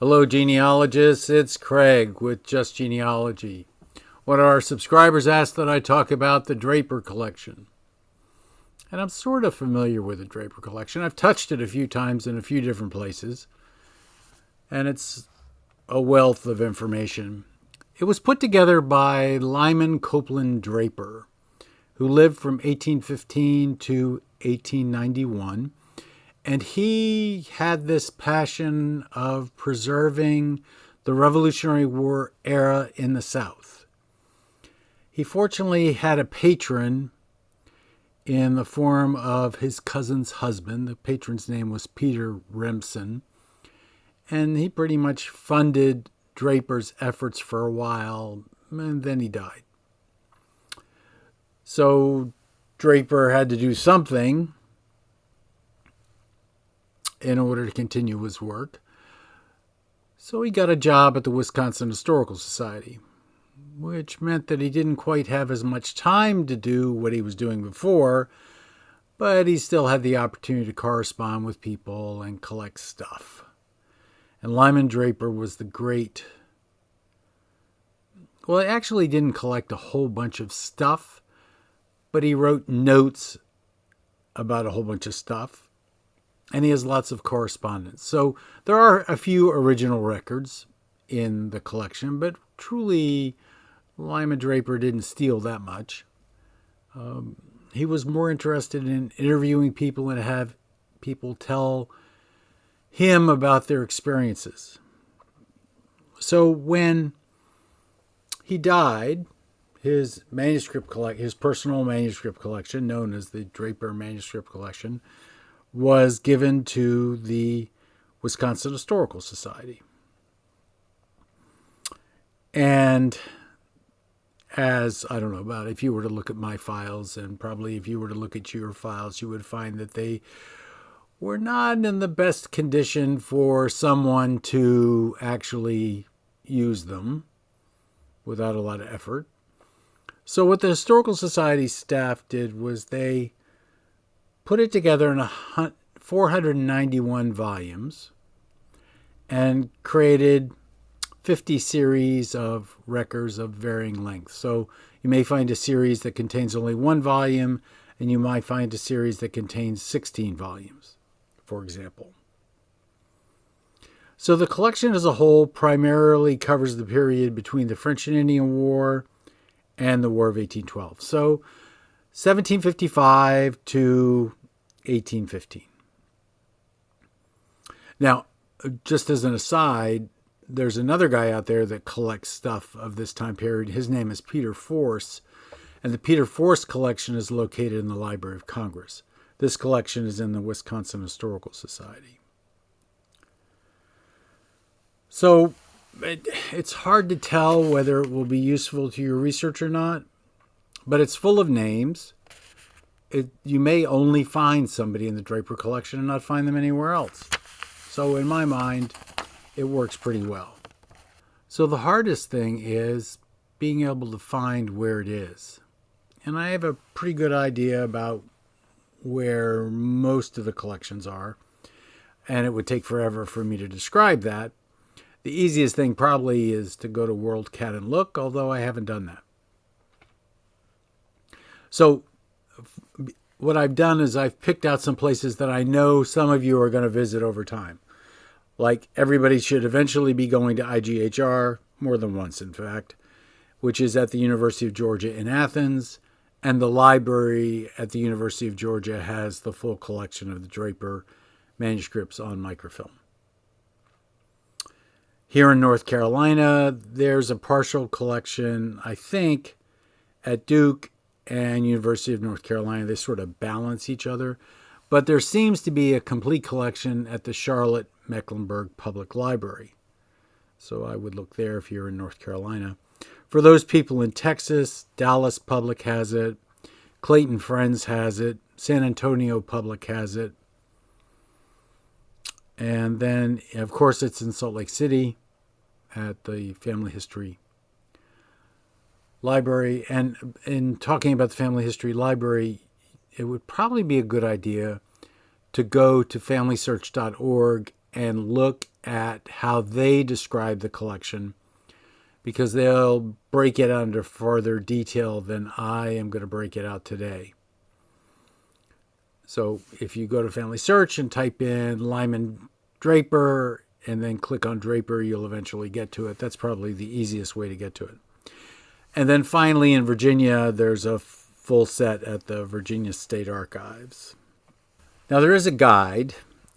Hello, genealogists. It's Craig with Just Genealogy. One of our subscribers asked that I talk about the Draper Collection. And I'm sort of familiar with the Draper Collection. I've touched it a few times in a few different places. And it's a wealth of information. It was put together by Lyman Copeland Draper, who lived from 1815 to 1891. And he had this passion of preserving the Revolutionary War era in the South. He fortunately had a patron in the form of his cousin's husband. The patron's name was Peter Remsen. And he pretty much funded Draper's efforts for a while, and then he died. So Draper had to do something in order to continue his work. So he got a job at the Wisconsin Historical Society, which meant that he didn't quite have as much time to do what he was doing before, but he still had the opportunity to correspond with people and collect stuff. And Lyman Draper was the great... Well, he actually didn't collect a whole bunch of stuff, but he wrote notes about a whole bunch of stuff. And he has lots of correspondence. So there are a few original records in the collection, but truly Lyman Draper didn't steal that much. He was more interested in interviewing people and have people tell him about their experiences. So when he died, his personal manuscript collection, known as the Draper Manuscript Collection, was given to the Wisconsin Historical Society. And as, I don't know about, if you were to look at my files, and probably if you were to look at your files, you would find that they were not in the best condition for someone to actually use them without a lot of effort. So what the Historical Society staff did was they put it together in 491 volumes and created 50 series of records of varying lengths. So you may find a series that contains only one volume, and you might find a series that contains 16 volumes, for example. So the collection as a whole primarily covers the period between the French and Indian War and the War of 1812. So 1755 to 1815. Now, just as an aside, there's another guy out there that collects stuff of this time period. His name is Peter Force, and the Peter Force collection is located in the Library of Congress. This collection is in the Wisconsin Historical Society. So it's hard to tell whether it will be useful to your research or not, but it's full of names. You may only find somebody in the Draper collection and not find them anywhere else. So in my mind, it works pretty well. So the hardest thing is being able to find where it is. And I have a pretty good idea about where most of the collections are, and it would take forever for me to describe that. The easiest thing probably is to go to WorldCat and look, although I haven't done that. So what I've done is I've picked out some places that I know some of you are going to visit over time. Like everybody should eventually be going to IGHR, more than once in fact, which is at the University of Georgia in Athens, and the library at the University of Georgia has the full collection of the Draper manuscripts on microfilm. Here in North Carolina, there's a partial collection, I think, at Duke and University of North Carolina. They sort of balance each other. But there seems to be a complete collection at the Charlotte Mecklenburg Public Library. So I would look there if you're in North Carolina. For those people in Texas, Dallas Public has it. Clayton Friends has it. San Antonio Public has it. And then, of course, it's in Salt Lake City at the Family History Library. And in talking about the Family History Library, it would probably be a good idea to go to familysearch.org and look at how they describe the collection, because they'll break it out into further detail than I am going to break it out today. So if you go to Family Search and type in Lyman Draper and then click on Draper, you'll eventually get to it. That's probably the easiest way to get to it. And then finally in Virginia, there's a full set at the Virginia State Archives. Now there is a guide,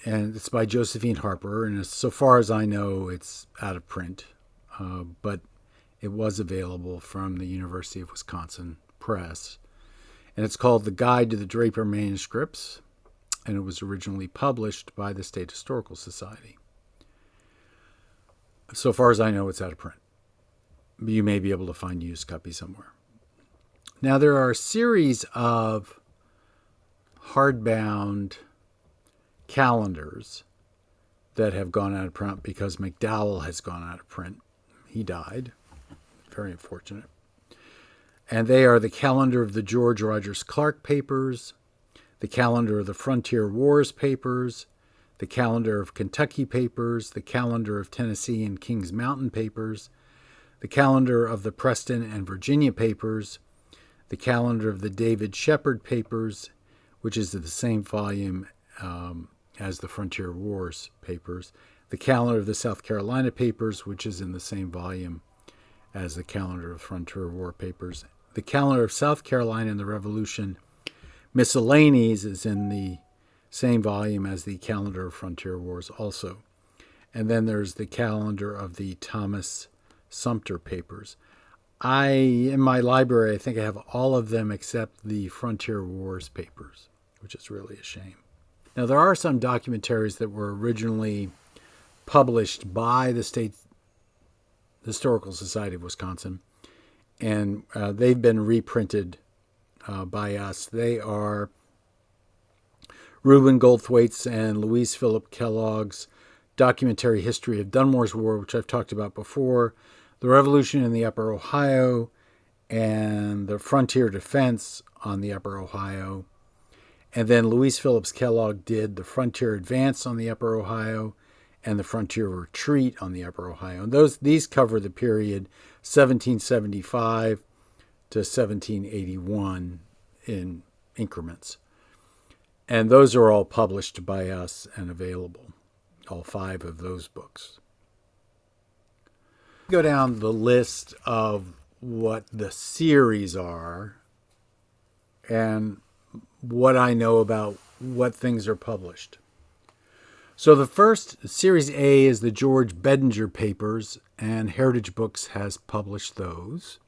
and it's by Josephine Harper, and so far as I know, it's out of print, but it was available from the University of Wisconsin Press. And it's called The Guide to the Draper Manuscripts, and it was originally published by the State Historical Society. So far as I know, it's out of print. You may be able to find used copies somewhere. Now, there are a series of hardbound calendars that have gone out of print because McDowell has gone out of print. He died. Very unfortunate. And they are the calendar of the George Rogers Clark papers, the calendar of the Frontier Wars papers, the calendar of Kentucky papers, the calendar of Tennessee and Kings Mountain papers, the calendar of the Preston and Virginia papers, the calendar of the David Shepard papers, which is the same volume as the Frontier Wars papers, the calendar of the South Carolina papers, which is in the same volume as the calendar of Frontier War papers. The calendar of South Carolina and the Revolution Miscellanies is in the same volume as the calendar of Frontier Wars also. And then there's the calendar of the Thomas Sumter papers. In my library, I think I have all of them except the Frontier Wars papers, which is really a shame. Now, there are some documentaries that were originally published by the State Historical Society of Wisconsin, and they've been reprinted by us. They are Reuben Goldthwait's and Louise Philip Kellogg's documentary history of Dunmore's War, which I've talked about before, the Revolution in the Upper Ohio, and the Frontier Defense on the Upper Ohio. And then Louise Phillips Kellogg did the Frontier Advance on the Upper Ohio and the Frontier Retreat on the Upper Ohio. And these cover the period 1775 to 1781 in increments. And those are all published by us and available, all 5 of those books. Go down the list of what the series are and what I know about what things are published. So the first, Series A, is the George Bedinger papers, and Heritage Books has published those.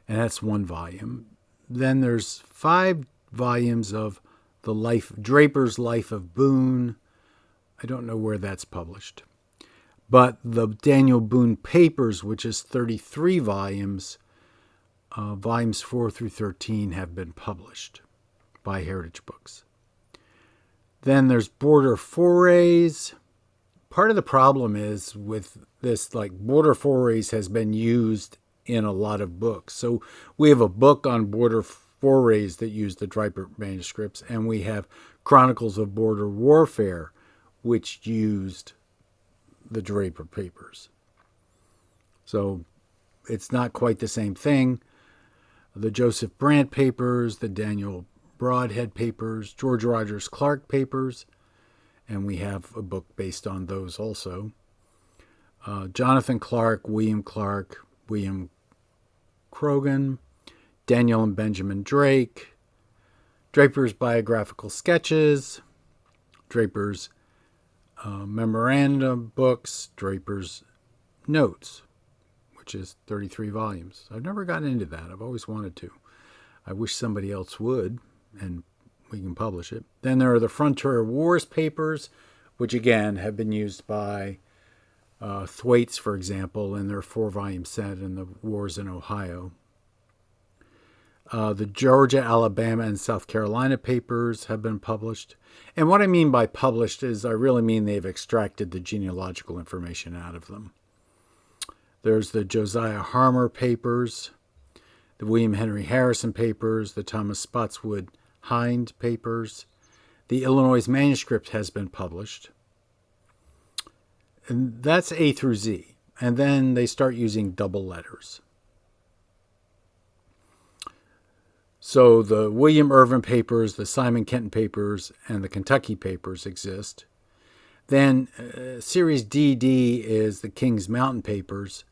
And that's 1 volume. Then there's 5 volumes of Draper's Life of Boone. I don't know where that's published. But the Daniel Boone Papers, which is 33 volumes, volumes 4 through 13 have been published by Heritage Books. Then there's Border Forays. Part of the problem is with this, Border Forays has been used in a lot of books. So we have a book on Border Forays that use the Draper manuscripts, and we have Chronicles of Border Warfare, which used the Draper papers. So it's not quite the same thing. The Joseph Brant papers, the Daniel Broadhead papers, George Rogers Clark papers, and we have a book based on those also. Jonathan Clark, William Croghan, Daniel and Benjamin Drake, Draper's biographical sketches, Draper's memorandum books, Draper's notes, which is 33 volumes. I've never gotten into that. I've always wanted to. I wish somebody else would, and we can publish it. Then there are the Frontier Wars papers, which again have been used by Thwaites, for example, in their 4-volume set in the Wars in Ohio. The Georgia, Alabama, and South Carolina papers have been published. And what I mean by published is I really mean they've extracted the genealogical information out of them. There's the Josiah Harmer papers, the William Henry Harrison papers, the Thomas Spotswood Hind papers. The Illinois Manuscript has been published. And that's A through Z. And then they start using double letters. So the William Irvin papers, the Simon Kenton papers, and the Kentucky papers exist. Then Series DD is the Kings Mountain papers,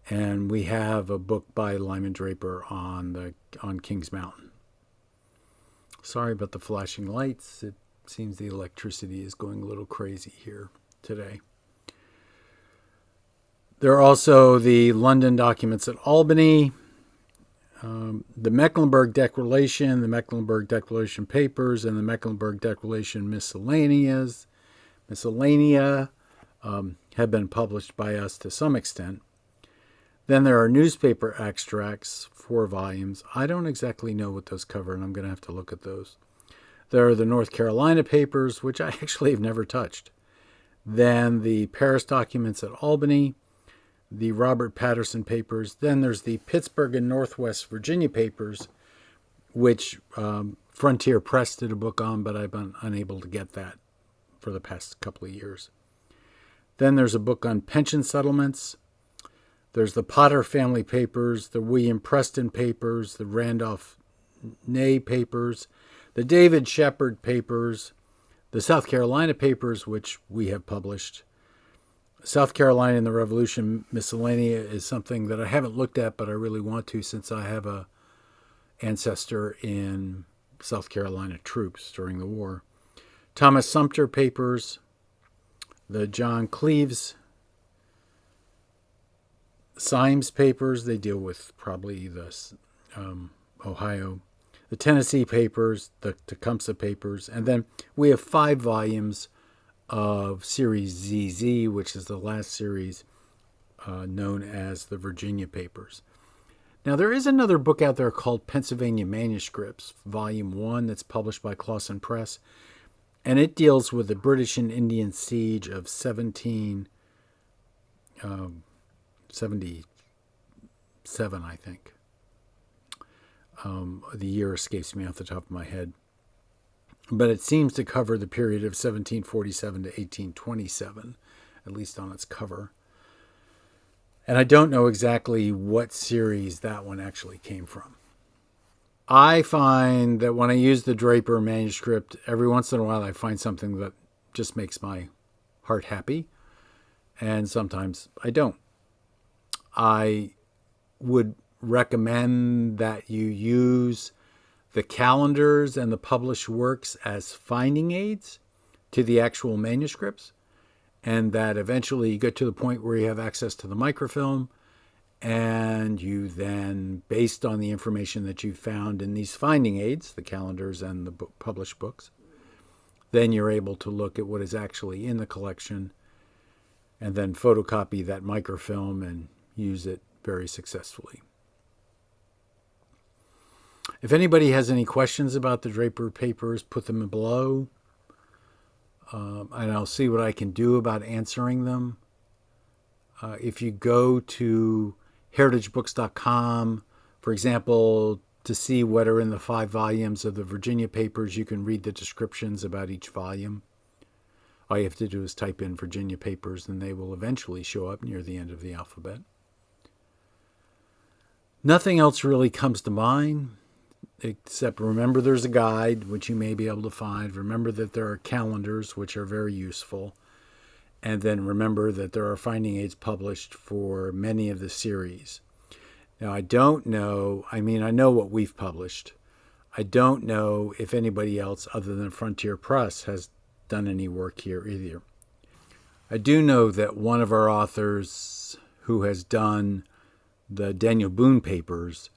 and we have a book by Lyman Draper on Kings Mountain. Sorry about the flashing lights. It seems the electricity is going a little crazy here today. There are also the London documents at Albany, the Mecklenburg Declaration, the Mecklenburg Declaration papers, and the Mecklenburg Declaration miscellania have been published by us to some extent. Then there are newspaper extracts, 4 volumes. I don't exactly know what those cover, and I'm going to have to look at those. There are the North Carolina papers, which I actually have never touched. Then the Paris documents at Albany, the Robert Patterson papers. Then there's the Pittsburgh and Northwest Virginia papers, which Frontier Press did a book on, but I've been unable to get that for the past couple of years. Then there's a book on pension settlements. There's the Potter family papers, the William Preston papers, the Randolph Ney papers, the David Shepard papers, the South Carolina papers, which we have published. South Carolina and the Revolution miscellanea is something that I haven't looked at, but I really want to, since I have a ancestor in South Carolina troops during the war. Thomas Sumter papers, the John Cleves Symes papers, they deal with probably the Ohio, the Tennessee papers, the Tecumseh papers, and then we have 5 volumes of Series ZZ, which is the last series known as the Virginia papers. Now, there is another book out there called Pennsylvania Manuscripts, Volume 1, that's published by Clausen Press, and it deals with the British and Indian siege of 1777, I think. The year escapes me off the top of my head. But it seems to cover the period of 1747 to 1827, at least on its cover. And I don't know exactly what series that one actually came from. I find that when I use the Draper manuscript, every once in a while I find something that just makes my heart happy, and sometimes I don't. I would recommend that you use the calendars and the published works as finding aids to the actual manuscripts, and that eventually you get to the point where you have access to the microfilm, and you then, based on the information that you found in these finding aids, the calendars and the published books, then you're able to look at what is actually in the collection and then photocopy that microfilm and use it very successfully. If anybody has any questions about the Draper papers, put them below, and I'll see what I can do about answering them. If you go to heritagebooks.com, for example, to see what are in the 5 volumes of the Virginia papers, you can read the descriptions about each volume. All you have to do is type in Virginia papers, and they will eventually show up near the end of the alphabet. Nothing else really comes to mind, except remember there's a guide, which you may be able to find. Remember that there are calendars, which are very useful. And then remember that there are finding aids published for many of the series. Now, I don't know, I know what we've published. I don't know if anybody else other than Frontier Press has done any work here either. I do know that one of our authors who has done the Daniel Boone papers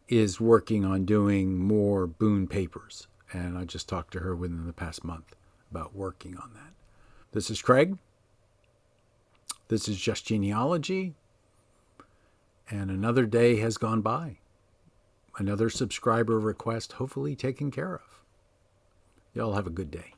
is working on doing more Boone papers. And I just talked to her within the past month about working on that. This is Craig. This is Just Genealogy. And another day has gone by. Another subscriber request hopefully taken care of. Y'all have a good day.